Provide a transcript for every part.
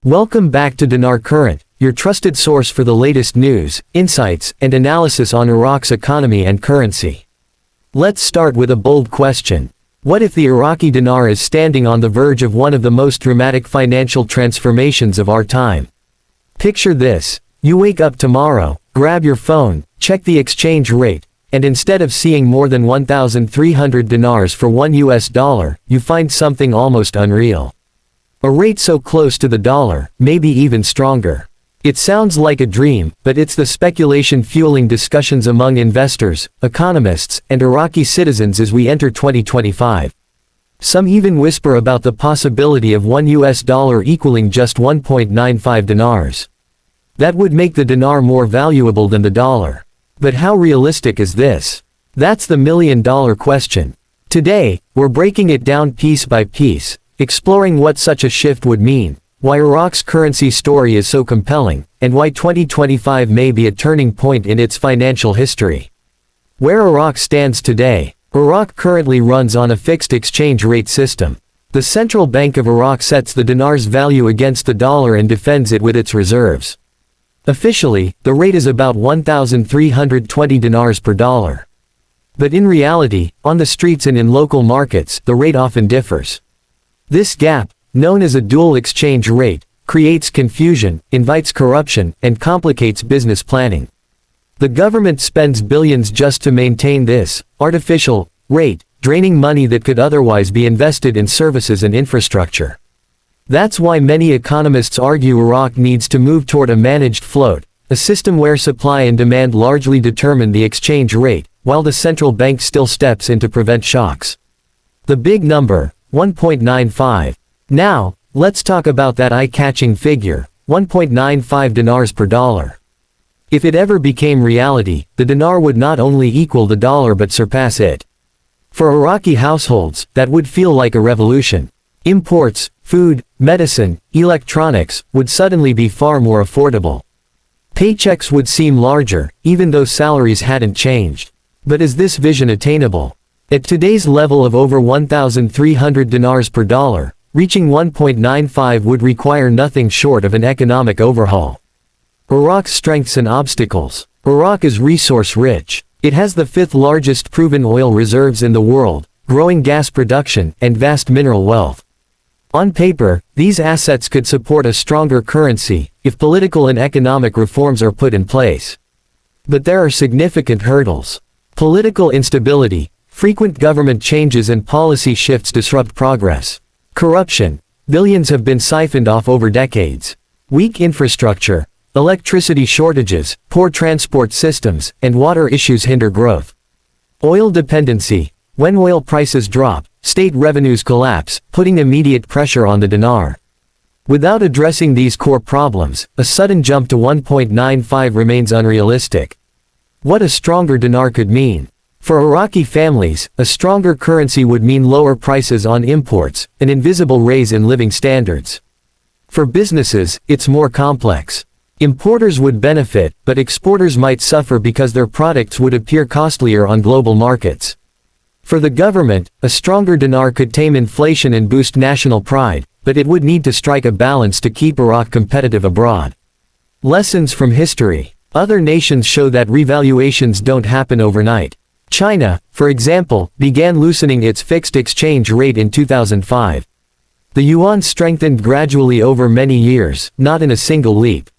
Welcome back to Dinar Current, your trusted source for the latest news, insights, and analysis on Iraq's economy and currency. Let's start with a bold question. What if the Iraqi dinar is standing on the verge of one of the most dramatic financial transformations of our time? Picture this. You wake up tomorrow, grab your phone, check the exchange rate, and instead of seeing more than 1,300 dinars for $1, you find something almost unreal. A rate so close to the dollar, maybe even stronger. It sounds like a dream, but it's the speculation fueling discussions among investors, economists, and Iraqi citizens as we enter 2025. Some even whisper about the possibility of $1 equaling just 1.95 dinars. That would make the dinar more valuable than the dollar. But how realistic is this? That's the million-dollar question. Today, we're breaking it down piece by piece, exploring what such a shift would mean, why Iraq's currency story is so compelling, and why 2025 may be a turning point in its financial history. Where Iraq stands today. Iraq currently runs on a fixed exchange rate system. The Central Bank of Iraq sets the dinar's value against the dollar and defends it with its reserves. Officially, the rate is about 1,320 dinars per dollar. But in reality, on the streets and in local markets, the rate often differs. This gap, known as a dual exchange rate, creates confusion, invites corruption, and complicates business planning. The government spends billions just to maintain this artificial rate, draining money that could otherwise be invested in services and infrastructure. That's why many economists argue Iraq needs to move toward a managed float, a system where supply and demand largely determine the exchange rate, while the central bank still steps in to prevent shocks. The big number, 1.95. Now, let's talk about that eye-catching figure, 1.95 dinars per dollar. If it ever became reality, the dinar would not only equal the dollar but surpass it. For Iraqi households, that would feel like a revolution. Imports, food, medicine, electronics, would suddenly be far more affordable. Paychecks would seem larger, even though salaries hadn't changed. But is this vision attainable? At today's level of over 1,300 dinars per dollar, reaching 1.95 would require nothing short of an economic overhaul. Iraq's strengths and obstacles. Iraq is resource-rich. It has the fifth largest proven oil reserves in the world, growing gas production, and vast mineral wealth. On paper, these assets could support a stronger currency, if political and economic reforms are put in place. But there are significant hurdles. Political instability. Frequent government changes and policy shifts disrupt progress. Corruption. Billions have been siphoned off over decades. Weak infrastructure. Electricity shortages, poor transport systems, and water issues hinder growth. Oil dependency. When oil prices drop, state revenues collapse, putting immediate pressure on the dinar. Without addressing these core problems, a sudden jump to 1.95 remains unrealistic. What a stronger dinar could mean. For Iraqi families, a stronger currency would mean lower prices on imports, an invisible raise in living standards. For businesses, it's more complex. Importers would benefit, but exporters might suffer because their products would appear costlier on global markets. For the government, a stronger dinar could tame inflation and boost national pride, but it would need to strike a balance to keep Iraq competitive abroad. Lessons from history. Other nations show that revaluations don't happen overnight. China, for example, began loosening its fixed exchange rate in 2005. The yuan strengthened gradually over many years, not in a single leap.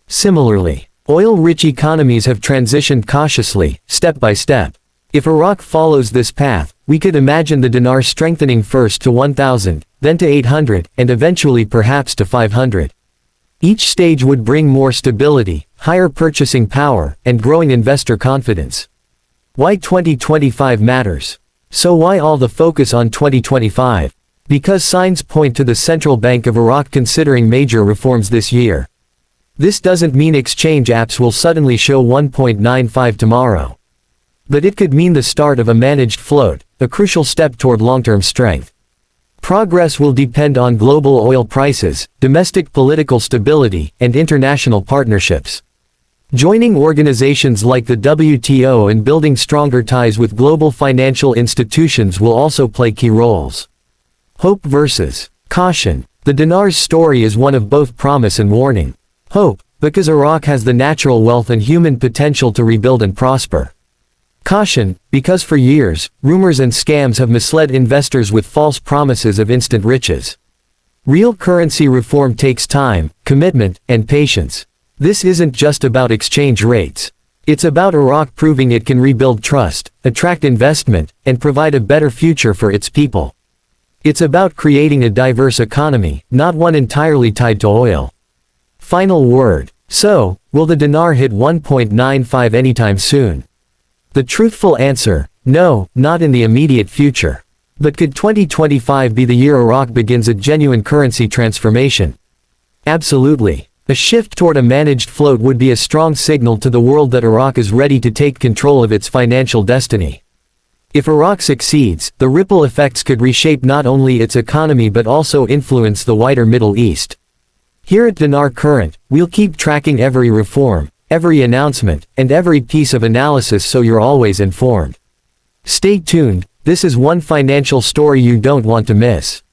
Similarly, oil-rich economies have transitioned cautiously, step by step. If Iraq follows this path, we could imagine the dinar strengthening first to 1,000, then to 800, and eventually perhaps to 500. Each stage would bring more stability, higher purchasing power, and growing investor confidence. Why 2025 matters. So why all the focus on 2025? Because signs point to the Central Bank of Iraq considering major reforms this year. This doesn't mean exchange apps will suddenly show 1.95 tomorrow. But it could mean the start of a managed float, a crucial step toward long-term strength. Progress will depend on global oil prices, domestic political stability, and international partnerships. Joining organizations like the WTO and building stronger ties with global financial institutions will also play key roles. Hope versus caution. The dinar's story is one of both promise and warning. Hope, because Iraq has the natural wealth and human potential to rebuild and prosper. Caution, because for years, rumors and scams have misled investors with false promises of instant riches. Real currency reform takes time, commitment, and patience. This isn't just about exchange rates. It's about Iraq proving it can rebuild trust, attract investment, and provide a better future for its people. It's about creating a diverse economy, not one entirely tied to oil. Final word. So, will the dinar hit 1.95 anytime soon? The truthful answer, no, not in the immediate future. But could 2025 be the year Iraq begins a genuine currency transformation? Absolutely. A shift toward a managed float would be a strong signal to the world that Iraq is ready to take control of its financial destiny. If Iraq succeeds, the ripple effects could reshape not only its economy but also influence the wider Middle East. Here at Dinar Current, we'll keep tracking every reform, every announcement, and every piece of analysis so you're always informed. Stay tuned, this is one financial story you don't want to miss.